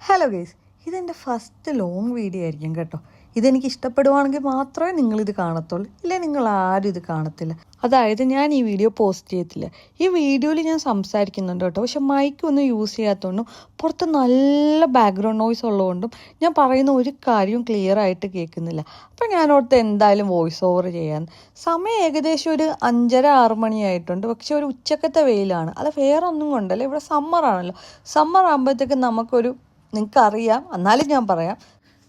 Hello guys, ഇതെൻ്റെ first long video ആയിരിക്കും കേട്ടോ. ഇതെനിക്ക് ഇഷ്ടപ്പെടുവാണെങ്കിൽ മാത്രമേ നിങ്ങളിത് കാണത്തുള്ളൂ, ഇല്ലേ നിങ്ങൾ ആരും ഇത് കാണത്തില്ല. അതായത് ഞാൻ ഈ വീഡിയോ പോസ്റ്റ് ചെയ്യത്തില്ല. ഈ വീഡിയോയിൽ ഞാൻ സംസാരിക്കുന്നുണ്ട് കേട്ടോ, പക്ഷെ മൈക്കൊന്നും യൂസ് ചെയ്യാത്തതുകൊണ്ടും പുറത്ത് നല്ല ബാക്ക്ഗ്രൗണ്ട് നോയ്സ് ഉള്ളതുകൊണ്ടും ഞാൻ പറയുന്ന ഒരു കാര്യവും ക്ലിയർ ആയിട്ട് കേൾക്കുന്നില്ല. അപ്പം ഞാൻ ഓർത്ത് എന്തായാലും വോയിസ് ഓവർ ചെയ്യാൻ. സമയം ഏകദേശം ഒരു 5:30-6 മണിയായിട്ടുണ്ട്. പക്ഷെ ഒരു ഉച്ചക്കത്തെ വെയിലാണ്. അത് വേറെ ഒന്നും കൊണ്ടല്ല, ഇവിടെ സമ്മറാണല്ലോ. സമ്മർ ആകുമ്പോഴത്തേക്കും നമുക്കൊരു, നിങ്ങൾക്കറിയാം എന്നാലും ഞാൻ പറയാം,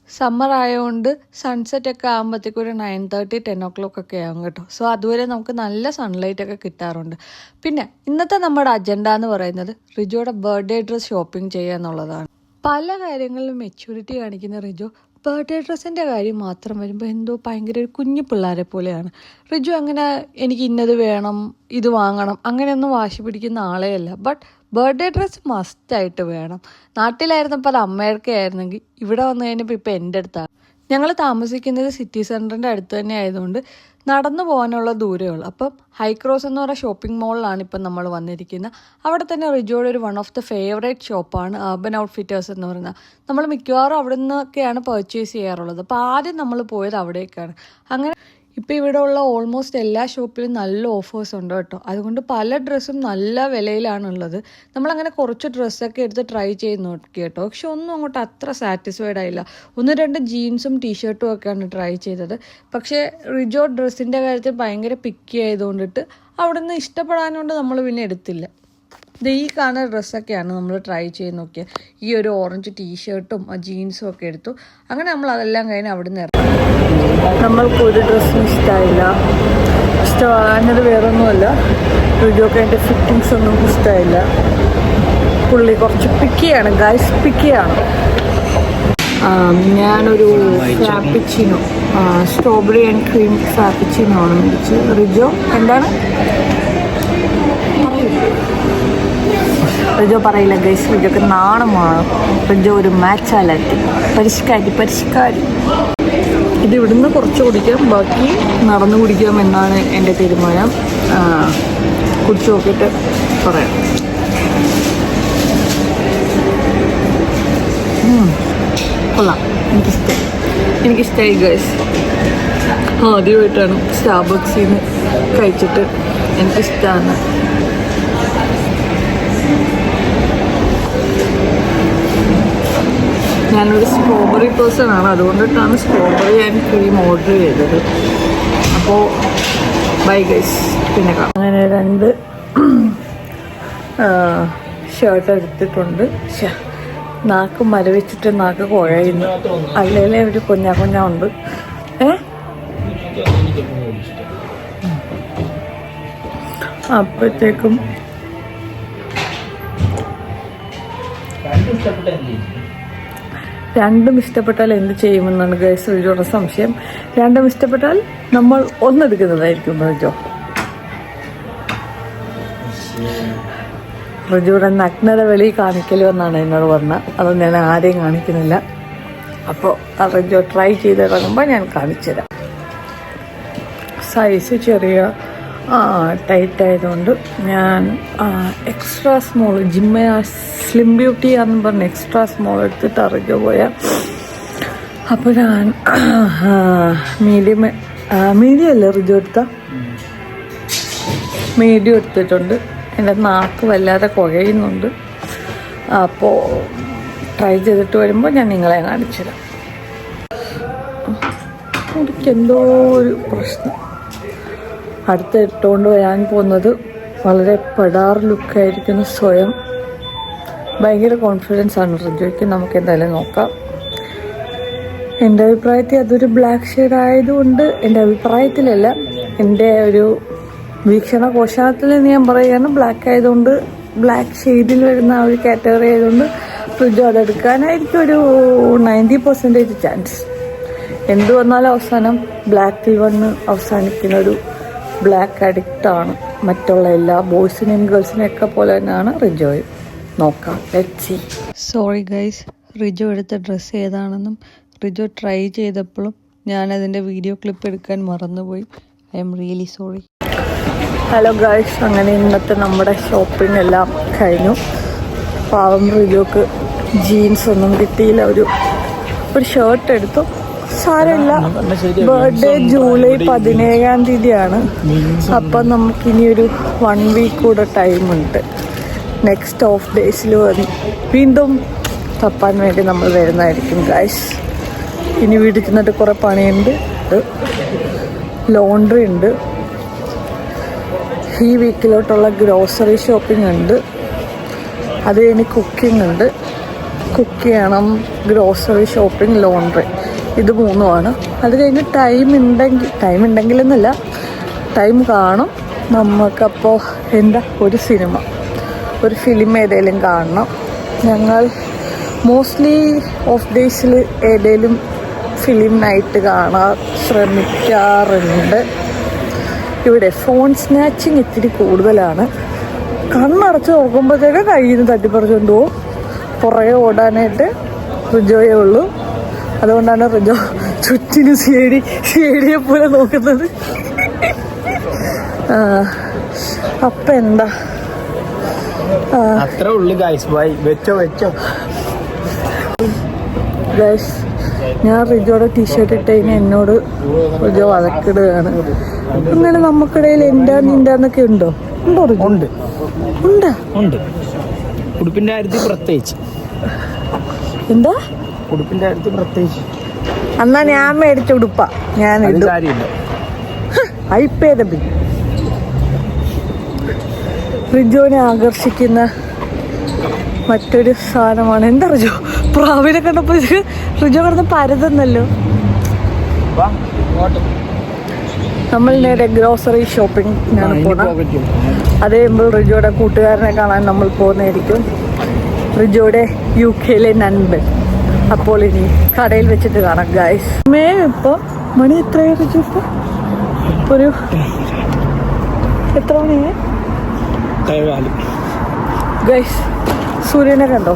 സമ്മർ ആയതുകൊണ്ട് സൺസെറ്റൊക്കെ ആകുമ്പോഴത്തേക്കും ഒരു 9:30, 10 o'clock ഒക്കെ ആകും കേട്ടോ. സോ അതുവരെ നമുക്ക് നല്ല സൺലൈറ്റ് ഒക്കെ കിട്ടാറുണ്ട്. പിന്നെ ഇന്നത്തെ നമ്മുടെ അജണ്ട എന്ന് പറയുന്നത് റിജോയുടെ ബർത്ത്ഡേ ഡ്രസ് ഷോപ്പിംഗ് ചെയ്യുക എന്നുള്ളതാണ്. പല കാര്യങ്ങളിലും മെച്യൂരിറ്റി കാണിക്കുന്ന റിജോ ബർത്ത്ഡേ ഡ്രസ്സിൻ്റെ കാര്യം മാത്രം വരുമ്പോൾ എന്തോ ഭയങ്കര ഒരു കുഞ്ഞു പിള്ളേരെ പോലെയാണ്. റിജു അങ്ങനെ എനിക്ക് ഇന്നത് വേണം, ഇത് വാങ്ങണം, അങ്ങനെയൊന്നും വാശി പിടിക്കുന്ന ആളേ അല്ല. ബട്ട് ബർത്ത്ഡേ ഡ്രസ്സ് മസ്റ്റായിട്ട് വേണം. നാട്ടിലായിരുന്നപ്പോൾ അത് അമ്മയൊക്കെ ആയിരുന്നെങ്കിൽ ഇവിടെ വന്നു കഴിഞ്ഞപ്പോൾ ഇപ്പോൾ എൻ്റെ അടുത്താണ്. ഞങ്ങൾ താമസിക്കുന്നത് സിറ്റി സെൻറ്ററിൻ്റെ അടുത്ത് തന്നെ ആയതുകൊണ്ട് നടന്നു പോകാനുള്ള ദൂരമേ ഉള്ളൂ. അപ്പം ഹൈക്രോസ് എന്ന് പറയുന്ന ഷോപ്പിംഗ് മോളിലാണ് ഇപ്പം നമ്മൾ വന്നിരിക്കുന്നത്. അവിടെ തന്നെ റിജോയുടെ ഒരു വൺ ഓഫ് ദ ഫേവറേറ്റ് ഷോപ്പാണ് അർബൻ ഔട്ട്ഫിറ്റേഴ്സ് എന്ന് പറയുന്നത്. നമ്മൾ മിക്കവാറും അവിടെ നിന്നൊക്കെയാണ് പർച്ചേസ് ചെയ്യാറുള്ളത്. അപ്പോൾ ആദ്യം നമ്മൾ പോയത് അവിടേക്കാണ്. അങ്ങനെ ഇപ്പോൾ ഇവിടെ ഉള്ള ഓൾമോസ്റ്റ് എല്ലാ ഷോപ്പിലും നല്ല ഓഫേഴ്സ് ഉണ്ട് കേട്ടോ. അതുകൊണ്ട് പല ഡ്രസ്സും നല്ല വിലയിലാണുള്ളത്. നമ്മളങ്ങനെ കുറച്ച് ഡ്രസ്സൊക്കെ എടുത്ത് ട്രൈ ചെയ്ത് നോക്കി കേട്ടോ. പക്ഷെ ഒന്നും അങ്ങോട്ട് അത്ര സാറ്റിസ്ഫൈഡ് ആയില്ല. 1-2 ജീൻസും ടീഷർട്ടും ഒക്കെയാണ് ട്രൈ ചെയ്തത്. പക്ഷേ റിജോ ഡ്രസ്സിൻ്റെ കാര്യത്തിൽ ഭയങ്കര പിക്കി ആയതുകൊണ്ടിട്ട് അവിടെ നിന്ന് ഇഷ്ടപ്പെടാനുകൊണ്ട് നമ്മൾ പിന്നെ എടുത്തില്ല. ഈ കാണുന്ന ഡ്രസ്സൊക്കെയാണ് നമ്മൾ ട്രൈ ചെയ്ത് നോക്കിയത്. ഈ ഒരു ഓറഞ്ച് ടീഷർട്ടും ജീൻസും ഒക്കെ എടുത്തു. അങ്ങനെ നമ്മൾ അതെല്ലാം കഴിഞ്ഞ് അവിടെ നിന്ന് ഇറങ്ങി. നമ്മൾക്കൊരു ഡ്രസ്സും ഇഷ്ടമാകാഞ്ഞത് വേറൊന്നുമല്ല, റിജോക്ക് അതിൻ്റെ ഫിറ്റിങ്സ് ഒന്നും ഇഷ്ടമായില്ല. പുള്ളി കുറച്ച് പിക്കിയാണ്, ഗൈസ് പിക്കിയാണ്. ഞാനൊരു ഫ്രാപ്പിച്ചിനോ, സ്ട്രോബെറി ആൻഡ് ക്രീം ഫ്രാപ്പിച്ചിനോ ആണ് മേടിച്ചത്. റിജോ എന്താണ് റിജോ പറയില്ല ഗൈസ്, റിജോക്ക് നാണമാണ്. റിജോ ഒരു മാച്ചാലാറ്റി പരിഷ്കാരി. ഇത് ഇവിടുന്ന് കുറച്ച് കുടിക്കാം, ബാക്കി നടന്നു കുടിക്കാം എന്നാണ് എൻ്റെ തീരുമാനം. കുടിച്ച് നോക്കിയിട്ട് പറയാം. കൊള്ളാം, എനിക്കിഷ്ടമായി ഗൈസ്. ആദ്യമായിട്ടാണ് സ്റ്റാർബക്സിൽ നിന്ന് കഴിച്ചിട്ട് എനിക്കിഷ്ടമാണ്. ഞാനൊരു സ്ട്രോബെറി പേഴ്സൺ ആണ്, അതുകൊണ്ടിട്ടാണ് സ്ട്രോബെറി ആൻഡ് ക്രീം ഓർഡർ ചെയ്തത്. അപ്പോൾ ബൈ ഗൈസ്, പിന്നെ കാണാം. അങ്ങനെ 2 ഷർട്ട് എടുത്തിട്ടുണ്ട്. നാക്ക് മരവിച്ചിട്ട് നാക്ക് കുഴയുന്നു, അല്ലേലേ ഒരു കുഞ്ഞാണ്ട്. അപ്പോഴത്തേക്കും രണ്ടും ഇഷ്ടപ്പെട്ടാൽ എന്ത് ചെയ്യുമെന്നാണ് ഗൈസ് റിജോയുടെ സംശയം. രണ്ടും ഇഷ്ടപ്പെട്ടാൽ നമ്മൾ ഒന്നെടുക്കുന്നതായിരിക്കും റിജോയുടെ നഗ്നത വെളി കാണിക്കലുമെന്നാണ് എന്നോട് പറഞ്ഞത്. അതൊന്നും ഞാൻ ആരെയും കാണിക്കുന്നില്ല. അപ്പോൾ റിജോ ട്രൈ ചെയ്തിറങ്ങുമ്പോൾ ഞാൻ കാണിച്ചുതരാം. സൈസ് ചെറിയ ടൈറ്റ് ആയതുകൊണ്ട് ഞാൻ എക്സ്ട്രാ സ്മോൾ, സ്ലിം ബ്യൂട്ടി ആണെന്ന് പറഞ്ഞ് എക്സ്ട്രാ സ്മോൾ എടുത്തിട്ട് അറിഞ്ഞു പോയാൽ. അപ്പോൾ ഞാൻ മീഡിയം അല്ലേ റിജു മീഡിയം എടുത്തിട്ടുണ്ട്. എൻ്റെ നാക്ക് വല്ലാതെ കുഴയുന്നുണ്ട്. അപ്പോൾ ട്രൈ ചെയ്തിട്ട് വരുമ്പോൾ ഞാൻ നിങ്ങളെ കാണിച്ചുതരാം. എനിക്കെന്തോ ഒരു പ്രശ്നം. അടുത്ത് ഇട്ടുകൊണ്ട് വരാൻ പോകുന്നത് വളരെ പെടാർ ലുക്കായിരിക്കുന്നു. സ്വയം ഭയങ്കര കോൺഫിഡൻസ് ആണ് റിജോയ്ക്ക്. നമുക്ക് എന്തായാലും നോക്കാം. എൻ്റെ അഭിപ്രായത്തിൽ അതൊരു ബ്ലാക്ക് ഷെയ്ഡ് ആയതുകൊണ്ട്, എൻ്റെ അഭിപ്രായത്തിലല്ല, എൻ്റെ ഒരു വീക്ഷണകോശത്തിൽ നിന്ന് ഞാൻ പറയുകയാണ്, ബ്ലാക്ക് ആയതുകൊണ്ട്, ബ്ലാക്ക് ഷെയ്ഡിൽ വരുന്ന ആ ഒരു കാറ്റഗറി ആയതുകൊണ്ട് റിജോ അതെടുക്കാനായിരിക്കും ഒരു 90% ചാൻസ്. എന്തു വന്നാലും അവസാനം ബ്ലാക്കിൽ വന്ന് അവസാനിക്കുന്ന ഒരു ബ്ലാക്ക് അഡിക്റ്റാണ്. മറ്റുള്ള എല്ലാ ബോയ്സിനെയും ഗേൾസിനെയൊക്കെ പോലെ തന്നെയാണ് റിജോയും. നോക്കാം, let's see. Sorry guys, Rijo എടുത്ത ഡ്രസ്സ് ഏതാണെന്നും റിജോ ട്രൈ ചെയ്തപ്പോഴും ഞാനതിൻ്റെ വീഡിയോ ക്ലിപ്പ് എടുക്കാൻ മറന്നുപോയി. I am really sorry. Hello guys, അങ്ങനെ ഇന്നത്തെ നമ്മുടെ ഷോപ്പിംഗ് എല്ലാം കഴിഞ്ഞു. പാവം റിജോക്ക് ജീൻസ് ഒന്നും കിട്ടിയില്ല. ഒരു ഷർട്ട് എടുത്തു. സാരമില്ല. ബർത്ത്ഡേ ജൂലൈ 17 അപ്പം നമുക്കിനി ഒരു 1 വീക്ക് കൂടെ ടൈമുണ്ട്. നെക്സ്റ്റ് ഓഫ് ഡേയ്സിൽ വീണ്ടും തപ്പാൻ വേണ്ടി നമ്മൾ വരുന്നതായിരിക്കും ഗൈസ്. ഇനി വീട്ടിൽ ചെന്നിട്ട് കുറേ പണിയുണ്ട്. ലോണ്ട്രി ഉണ്ട്. ഈ വീക്കിലോട്ടുള്ള ഗ്രോസറി ഷോപ്പിംഗ് ഉണ്ട്. അത് കഴിഞ്ഞ് കുക്കിംഗ് ഉണ്ട്. കുക്ക് ചെയ്യണം, ഗ്രോസറി ഷോപ്പിംഗ്, ലോണ്ട്രി, ഇത് 3 അത് കഴിഞ്ഞ് ടൈം ഉണ്ടെങ്കിലെന്നല്ല, ടൈം കാണും നമുക്കപ്പോൾ. ഒരു ഫിലിം ഏതെങ്കിലും കാണണം. ഞങ്ങൾ മോസ്റ്റ്ലി ഓഫ് ഡേയ്സിൽ ഏതെങ്കിലും ഫിലിം നൈറ്റ് കാണാൻ ശ്രമിക്കാറുണ്ട്. ഇവിടെ ഫോൺ സ്നാച്ചിങ് ഇത്തിരി കൂടുതലാണ്. കണ്ണടച്ച് നോക്കുമ്പോഴത്തേക്ക് കയ്യിൽ നിന്ന് തട്ടിപ്പറിച്ചുകൊണ്ട് പോകും. പുറകെ ഓടാനായിട്ട് റിജോയേ ഉള്ളൂ. അതുകൊണ്ടാണ് റിജോ ചുറ്റിനും സിഐഡിയെ പോലെ നോക്കുന്നത്. അപ്പം എന്താ അത്ര ഉള്ളു ഗൈസ്. വെച്ചോ ഗൈസ്, ഞാൻ റിജോയുടെ ടീഷർട്ട് ഇട്ടതിന് എന്നോട് റിജോ വഴക്കിടുകയാണ്. അങ്ങനെ നമുക്കിടയിൽ നിന്റെന്നൊക്കെ ഉണ്ടോ? റിജോ? ഉണ്ട്. ഉടുപ്പിന്റെ കാര്യത്തിൽ പ്രത്യേകിച്ച്. എന്താ ഉടുപ്പിന്റെ കാര്യത്തിൽ പ്രത്യേകിച്ച്? എന്നാ ഞാൻ മേടിച്ച ഉടുപ്പാ ഞാൻ ഇടും. റിജോനെ ആകർഷിക്കുന്ന മറ്റൊരു സാധനമാണ്. എന്താ റിജോ? പ്രാവിനെ കണ്ടപ്പോൾ റിജോ കിടന്ന് പരതുന്നല്ലോ. നമ്മൾ നേരെ ഗ്രോസറി ഷോപ്പിംഗിനാണ് പോകുന്നത്. അത് കഴിയുമ്പോൾ റിജോയുടെ കൂട്ടുകാരനെ കാണാൻ നമ്മൾ പോകുന്നതായിരിക്കും. റിജോയുടെ UK നൻപൻ. അപ്പോൾ ഇനി കടയിൽ വെച്ചിട്ട് കാണാം ഗൈസ്. ഇപ്പോൾ മണി എത്രയാണ് റിജോ? ഇപ്പോൾ ഒരു എത്ര മണിയാ ഗൈസ്? സൂര്യനെ കണ്ടോ?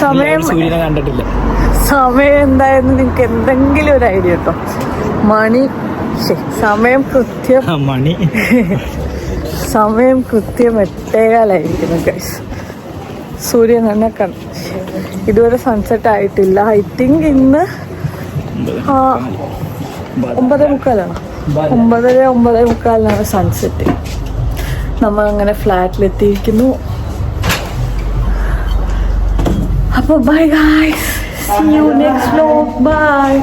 സമയം കണ്ടിട്ടില്ല. സമയം എന്തായെന്ന് നിങ്ങൾക്ക് എന്തെങ്കിലും ഒരു ഐഡിയ കേട്ടോ? സമയം കൃത്യം 8:15 ഗൈസ്. സൂര്യൻ തന്നെ ഇതുവരെ സൺസെറ്റ് ആയിട്ടില്ല. ഐ തിങ്ക് ഇന്ന് 9:45 സൺസെറ്റ്. നമ്മളങ്ങനെ ഫ്ലാറ്റിലെത്തിയിരിക്കുന്നു. അപ്പോൾ bye guys, see you next vlog, bye.